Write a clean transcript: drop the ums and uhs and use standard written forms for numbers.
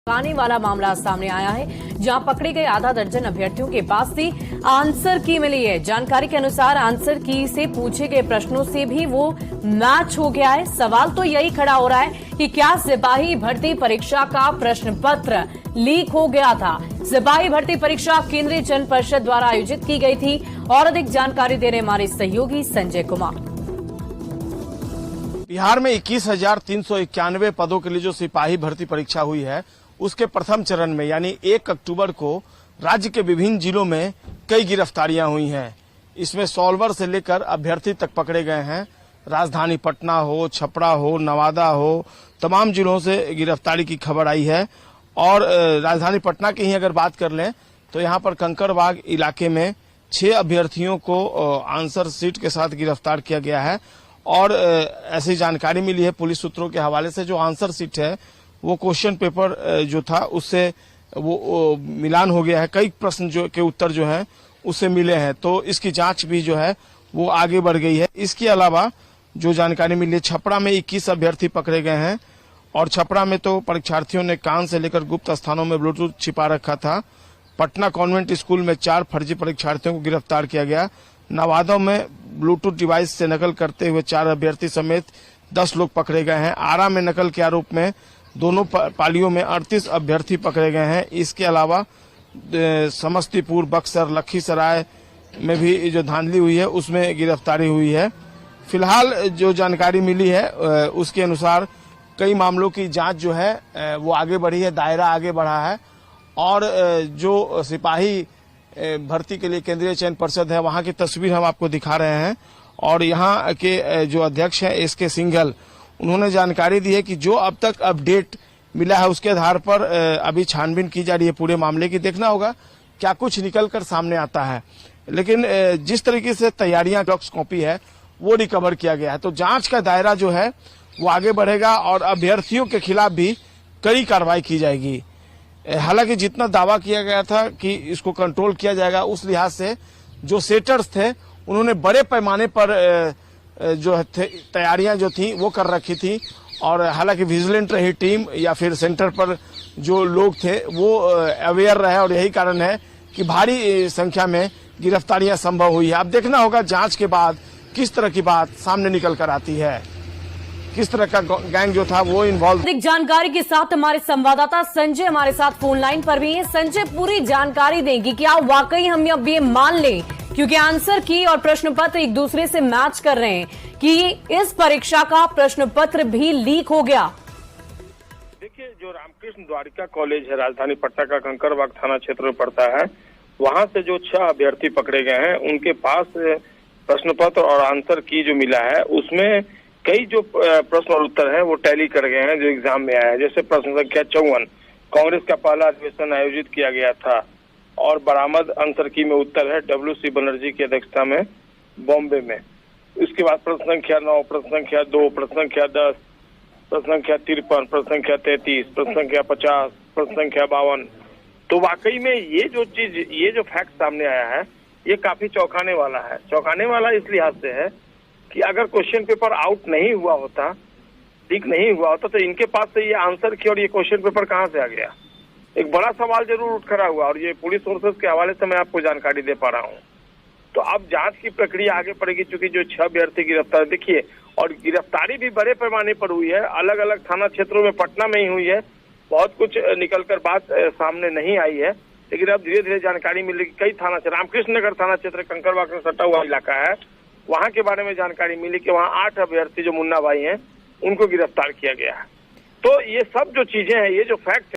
आने वाला मामला सामने आया है, जहां पकड़े गए आधा दर्जन अभ्यर्थियों के पास से आंसर की मिली है। जानकारी के अनुसार आंसर की से पूछे गए प्रश्नों से भी वो मैच हो गया है। सवाल तो यही खड़ा हो रहा है कि क्या सिपाही भर्ती परीक्षा का प्रश्न पत्र लीक हो गया था। सिपाही भर्ती परीक्षा केंद्रीय चयन परिषद द्वारा आयोजित की गई थी। और अधिक जानकारी दे रहे हमारे सहयोगी संजय कुमार। बिहार में 21,391 पदों के लिए जो सिपाही भर्ती परीक्षा हुई है, उसके प्रथम चरण में यानी 1 अक्टूबर को राज्य के विभिन्न जिलों में कई गिरफ्तारियां हुई हैं। इसमें सॉल्वर से लेकर अभ्यर्थी तक पकड़े गए हैं। राजधानी पटना हो, छपरा हो, नवादा हो, तमाम जिलों से गिरफ्तारी की खबर आई है। और राजधानी पटना की ही अगर बात कर लें तो यहां पर कंकड़बाग इलाके में 6 अभ्यर्थियों को आंसर शीट के साथ गिरफ्तार किया गया है। और ऐसी जानकारी मिली है पुलिस सूत्रों के हवाले से, जो आंसर शीट है वो क्वेश्चन पेपर जो था उससे वो मिलान हो गया है। कई प्रश्न जो के उत्तर जो हैं उससे मिले हैं, तो इसकी जांच भी जो है वो आगे बढ़ गई है। इसके अलावा जो जानकारी मिली है, छपरा में 21 अभ्यर्थी पकड़े गए हैं। और छपरा में तो परीक्षार्थियों ने कान से लेकर गुप्त स्थानों में ब्लूटूथ छिपा रखा था। पटना कॉन्वेंट स्कूल में 4 फर्जी परीक्षार्थियों को गिरफ्तार किया गया। नवादा में ब्लूटूथ डिवाइस से नकल करते हुए 4 अभ्यर्थी समेत 10 लोग पकड़े गए हैं। आरा में नकल के आरोप में दोनों पालियों में 38 अभ्यर्थी पकड़े गए हैं। इसके अलावा समस्तीपुर, बक्सर, लखीसराय में भी जो धांधली हुई है उसमें गिरफ्तारी हुई है। फिलहाल जो जानकारी मिली है उसके अनुसार कई मामलों की जांच जो है वो आगे बढ़ी है, दायरा आगे बढ़ा है। और जो सिपाही भर्ती के लिए केंद्रीय चयन परिषद है, वहां की तस्वीर हम आपको दिखा रहे हैं। और यहाँ के जो अध्यक्ष हैं एसके सिंघल, उन्होंने जानकारी दी है कि जो अब तक अपडेट मिला है उसके आधार पर अभी छानबीन की जा रही है पूरे मामले की। देखना होगा क्या कुछ निकल कर सामने आता है। लेकिन जिस तरीके से तैयारियां डॉक्स कॉपी है वो रिकवर किया गया है, तो जांच का दायरा जो है वो आगे बढ़ेगा और अभ्यर्थियों के खिलाफ भी कड़ी कार्रवाई की जाएगी। हालांकि जितना दावा किया गया था कि इसको कंट्रोल किया जाएगा, उस लिहाज से जो सेटर्स थे उन्होंने बड़े पैमाने पर जो तैयारियां जो थी वो कर रखी थी। और हालांकि विजिलेंट रही टीम या फिर सेंटर पर जो लोग थे वो अवेयर रहे, और यही कारण है कि भारी संख्या में गिरफ्तारियां संभव हुई है। अब देखना होगा जांच के बाद किस तरह की बात सामने निकल कर आती है, किस तरह का गैंग जो था वो इन्वॉल्व। अधिक जानकारी के साथ हमारे संवाददाता संजय हमारे साथ फोन लाइन पर भी है। संजय, पूरी जानकारी देंगी, क्या वाकई हम अब ये मान लें, क्योंकि आंसर की और प्रश्न पत्र एक दूसरे से मैच कर रहे हैं, कि इस परीक्षा का प्रश्न पत्र भी लीक हो गया? देखिए, जो रामकृष्ण द्वारिका कॉलेज है राजधानी पटना का, कंकड़बाग थाना क्षेत्र में पड़ता है, वहां से जो 6 अभ्यर्थी पकड़े गए हैं उनके पास प्रश्न पत्र और आंसर की जो मिला है उसमें कई जो प्रश्न और उत्तर है वो टैली कर गए हैं जो एग्जाम में आया है। जैसे प्रश्न संख्या 54, कांग्रेस का पहला अधिवेशन आयोजित किया गया था और बरामद आंसर की में उत्तर है WC बनर्जी की अध्यक्षता में बॉम्बे में। उसके बाद प्रश्न संख्या 9, प्रश्न संख्या 2, प्रश्न संख्या 10, प्रश्न संख्या 53, प्रश्न संख्या 33, प्रश्न संख्या 50, प्रश्न संख्या 52। तो वाकई में ये जो फैक्ट सामने आया है ये काफी चौंकाने वाला है। चौंकाने वाला इस लिहाज से है कि अगर क्वेश्चन पेपर आउट नहीं हुआ होता, लीक नहीं हुआ होता, तो इनके पास से ये आंसर की और ये क्वेश्चन पेपर कहां से आ गया, एक बड़ा सवाल जरूर उठ खड़ा हुआ। और ये पुलिस सोर्सेस के हवाले से मैं आपको जानकारी दे पा रहा हूं। तो अब जांच की प्रक्रिया आगे बढ़ेगी, चूंकि जो 6 अभ्यर्थी गिरफ्तार, देखिए, और गिरफ्तारी भी बड़े पैमाने पर हुई है, अलग अलग थाना क्षेत्रों में, पटना में ही हुई है। बहुत कुछ निकलकर बात सामने नहीं आई है, लेकिन अब धीरे धीरे जानकारी मिलेगी। कई थाना क्षेत्र, रामकृष्ण नगर थाना क्षेत्र कंकड़बाग से सटा हुआ इलाका है, वहां के बारे में जानकारी मिली कि वहां 8 अभ्यर्थी जो मुन्ना भाई हैं उनको गिरफ्तार किया गया है। तो ये सब जो चीजें हैं, ये जो फैक्ट